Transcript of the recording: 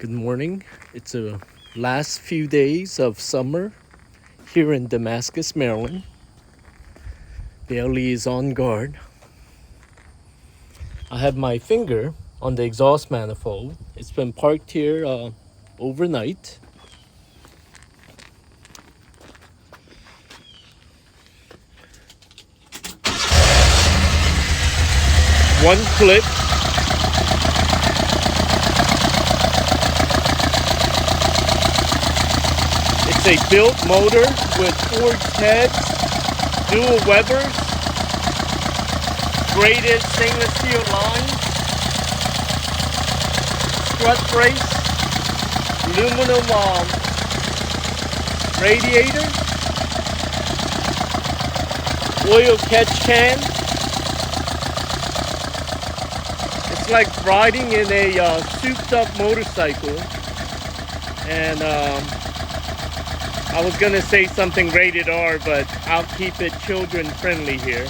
Good morning. It's the last few days of summer here in Damascus, Maryland. Bailey is on guard. I have my finger on the exhaust manifold. It's been parked here overnight. One clip. It's a built motor with forged heads, dual Webers, braided stainless steel lines, strut brace, aluminum radiator, oil catch can. It's like riding in a souped up motorcycle. And I was gonna say something rated R, but I'll keep it children friendly here.